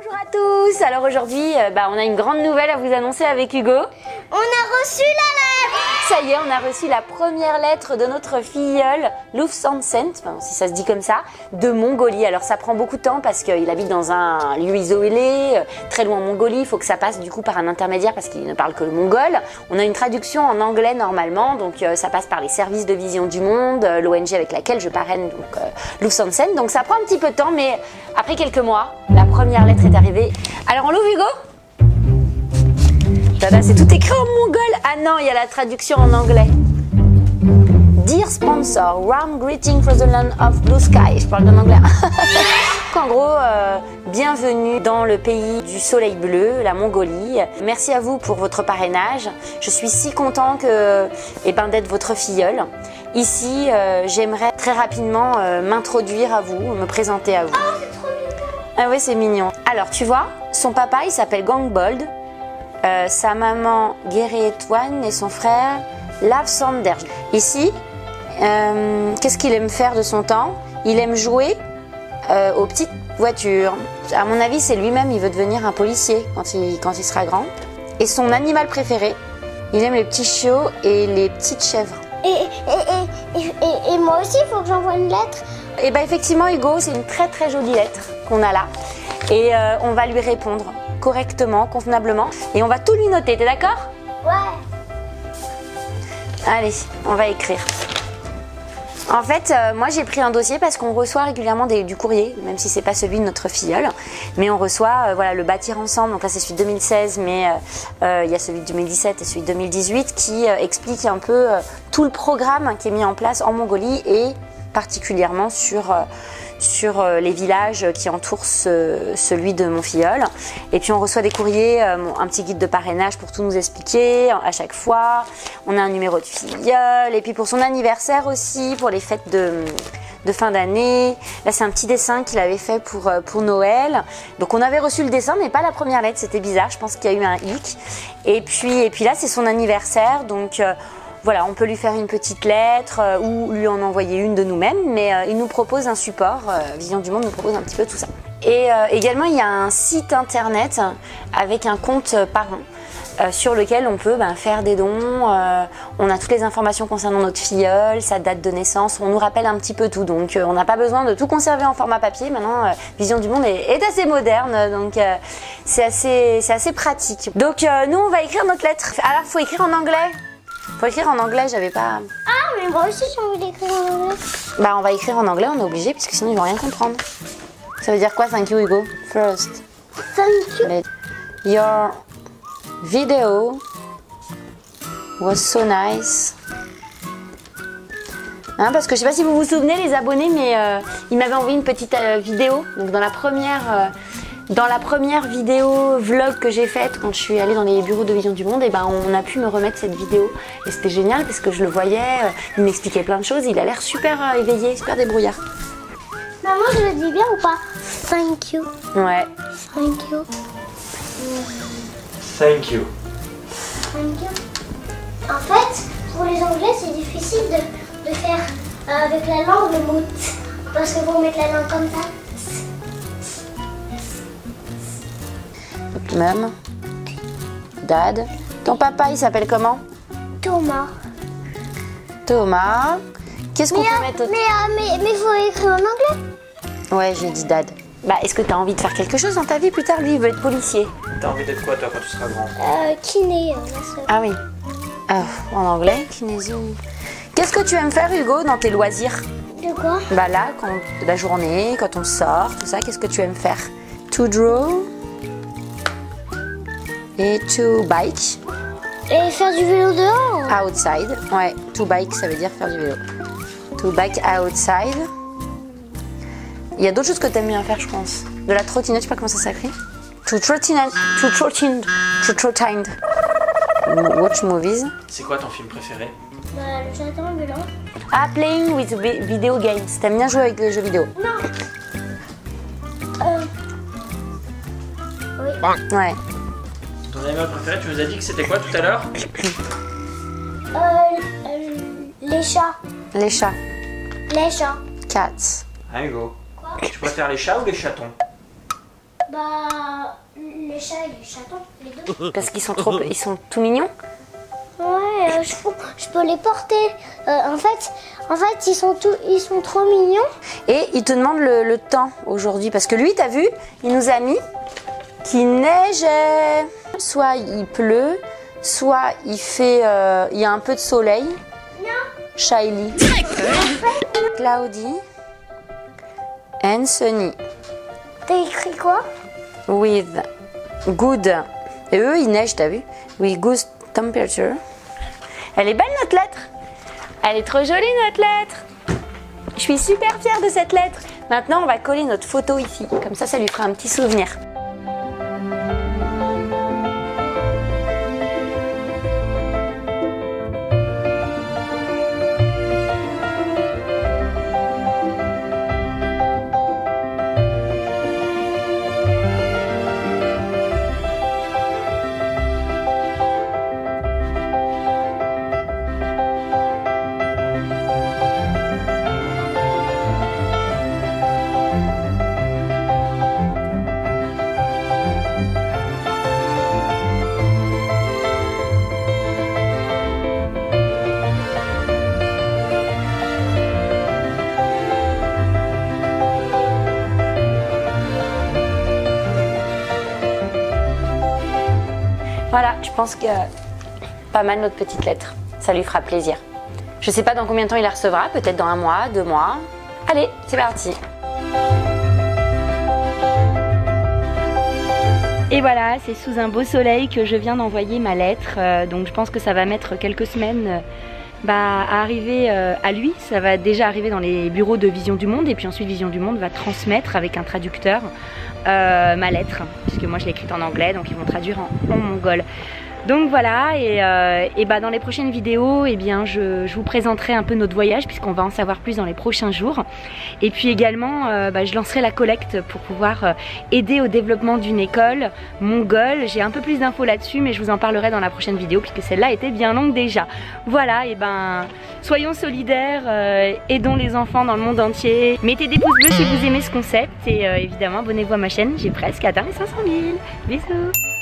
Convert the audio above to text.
Bonjour à tous. Alors aujourd'hui, on a une grande nouvelle à vous annoncer avec Hugo. On a reçu la lettre. Ça y est, on a reçu la première lettre de notre filleul, Lufsansen, si ça se dit comme ça, de Mongolie. Alors ça prend beaucoup de temps parce qu'il habite dans un lieu isolé, très loin en Mongolie. Il faut que ça passe du coup par un intermédiaire parce qu'il ne parle que le mongol. On a une traduction en anglais normalement, donc ça passe par les services de Vision du Monde, l'ONG avec laquelle je parraine Lufsansen. Donc ça prend un petit peu de temps, mais après quelques mois, la première lettre est arrivée. Alors on l'ouvre, Hugo ? Tada, c'est tout écrit en mongol. Ah non, il y a la traduction en anglais. Dear sponsor, warm greeting from the land of blue sky. Je parle en anglais. En gros, bienvenue dans le pays du soleil bleu, la Mongolie. Merci à vous pour votre parrainage. Je suis si content d'être votre filleul. Ici, j'aimerais très rapidement m'introduire à vous, me présenter à vous. Oh, c'est trop mignon. Ah oui, c'est mignon. Alors, tu vois, son papa, il s'appelle Gangbold. Sa maman Geretwan et son frère Lavsander. Ici, qu'est-ce qu'il aime faire de son temps? Il aime jouer aux petites voitures. À mon avis, c'est lui-même, il veut devenir un policier quand il sera grand. Et son animal préféré, il aime les petits chiots et les petites chèvres. Et moi aussi, il faut que j'envoie une lettre. Et bien effectivement, Hugo, c'est une très très jolie lettre qu'on a là. Et on va lui répondre correctement, convenablement. Et on va tout lui noter, t'es d'accord? Ouais. Allez, on va écrire. En fait, moi j'ai pris un dossier parce qu'on reçoit régulièrement du courrier, même si c'est pas celui de notre filleule. Mais on reçoit le Bâtir Ensemble, donc là c'est celui de 2016, mais il y a celui de 2017 et celui de 2018 qui explique un peu tout le programme qui est mis en place en Mongolie et particulièrement sur les villages qui entourent celui de mon filleul. Et puis on reçoit des courriers, un petit guide de parrainage pour tout nous expliquer à chaque fois. On a un numéro de filleul. Et puis pour son anniversaire aussi, pour les fêtes de fin d'année. Là c'est un petit dessin qu'il avait fait pour Noël. Donc on avait reçu le dessin mais pas la première lettre, c'était bizarre, je pense qu'il y a eu un hic. Et puis là c'est son anniversaire, donc voilà, on peut lui faire une petite lettre ou lui en envoyer une de nous-mêmes, mais il nous propose un support, Vision du Monde nous propose un petit peu tout ça. Et également, il y a un site internet avec un compte parrain sur lequel on peut faire des dons. On a toutes les informations concernant notre filleul, sa date de naissance, on nous rappelle un petit peu tout. Donc on n'a pas besoin de tout conserver en format papier. Maintenant, Vision du Monde est assez moderne, donc c'est assez pratique. Donc nous, on va écrire notre lettre. Alors, il faut écrire en anglais. Faut écrire en anglais, j'avais pas... Ah, mais moi aussi j'ai envie d'écrire en anglais. On va écrire en anglais, on est obligé, puisque sinon ils vont rien comprendre. Ça veut dire quoi, thank you, Hugo? First. Thank you. Your video was so nice. Parce que je sais pas si vous vous souvenez, les abonnés, mais ils m'avaient envoyé une petite vidéo. Donc dans la première vidéo vlog que j'ai faite quand je suis allée dans les bureaux de Vision du Monde, on a pu me remettre cette vidéo et c'était génial parce que je le voyais, il m'expliquait plein de choses, il a l'air super éveillé, super débrouillard. Maman, je le dis bien ou pas? Thank you. Ouais. Thank you. Thank you. Thank you. En fait, pour les Anglais, c'est difficile de faire avec la langue le mot t, parce qu'il faut mettre la langue comme ça. Mum, Dad. Ton papa, il s'appelle comment? Thomas. Thomas. Qu'est-ce qu'on peut mettre au... Mais il faut écrire en anglais. Ouais, j'ai dit Dad. Est-ce que tu as envie de faire quelque chose dans ta vie plus tard? Lui, il veut être policier. T'as envie d'être quoi, toi, quand tu seras grand? Kiné, ma soeur. Ah oui. En anglais, kinésio. Qu'est-ce que tu aimes faire, Hugo, dans tes loisirs? De quoi? Là, la journée, quand on sort, tout ça, qu'est-ce que tu aimes faire? To draw et to bike. Et faire du vélo dehors? Outside. Ouais, to bike, ça veut dire faire du vélo. To bike outside. Il y a d'autres choses que tu aimes bien faire, je pense. De la trottinette, je sais pas comment ça s'écrit. To trottinette. Watch movies. C'est quoi ton film préféré? Le jardin ambulant. Playing with video games. T'aimes bien jouer avec les jeux vidéo? Non. Oui. Ouais. Ton animal préféré, tu nous as dit que c'était quoi tout à l'heure? Les chats. Les chats. Les chats. Cats. Hein, Hugo? Tu préfères les chats ou les chatons? Bah, le chat et le chaton, les deux. Parce qu'ils sont trop, ils sont tout mignons. Ouais, je peux les porter. En fait, ils sont trop mignons. Et il te demande le temps aujourd'hui. Parce que lui, t'as vu, il nous a mis qu'il neigeait. Soit il pleut, soit il fait, il y a un peu de soleil. Non. Shily. Cloudy and sunny. T'as écrit quoi? With good. Et eux, il neige, t'as vu? With good temperature. Elle est belle notre lettre. Elle est trop jolie notre lettre. Je suis super fière de cette lettre. Maintenant, on va coller notre photo ici. Comme ça lui fera un petit souvenir. Voilà, je pense que pas mal notre petite lettre. Ça lui fera plaisir. Je sais pas dans combien de temps il la recevra, peut-être dans 1 mois, 2 mois. Allez, c'est parti. Et voilà, c'est sous un beau soleil que je viens d'envoyer ma lettre. Donc je pense que ça va mettre quelques semaines à arriver à lui. Ça va déjà arriver dans les bureaux de Vision du Monde. Et puis ensuite Vision du Monde va transmettre avec un traducteur ma lettre. Puisque moi je l'ai écrite en anglais, donc ils vont traduire en mongol. Donc voilà, et dans les prochaines vidéos, je vous présenterai un peu notre voyage puisqu'on va en savoir plus dans les prochains jours. Et puis également, je lancerai la collecte pour pouvoir aider au développement d'une école mongole. J'ai un peu plus d'infos là-dessus, mais je vous en parlerai dans la prochaine vidéo puisque celle-là était bien longue déjà. Voilà, soyons solidaires, aidons les enfants dans le monde entier. Mettez des pouces bleus si vous aimez ce concept et évidemment abonnez-vous à ma chaîne, j'ai presque atteint les 500 000. Bisous.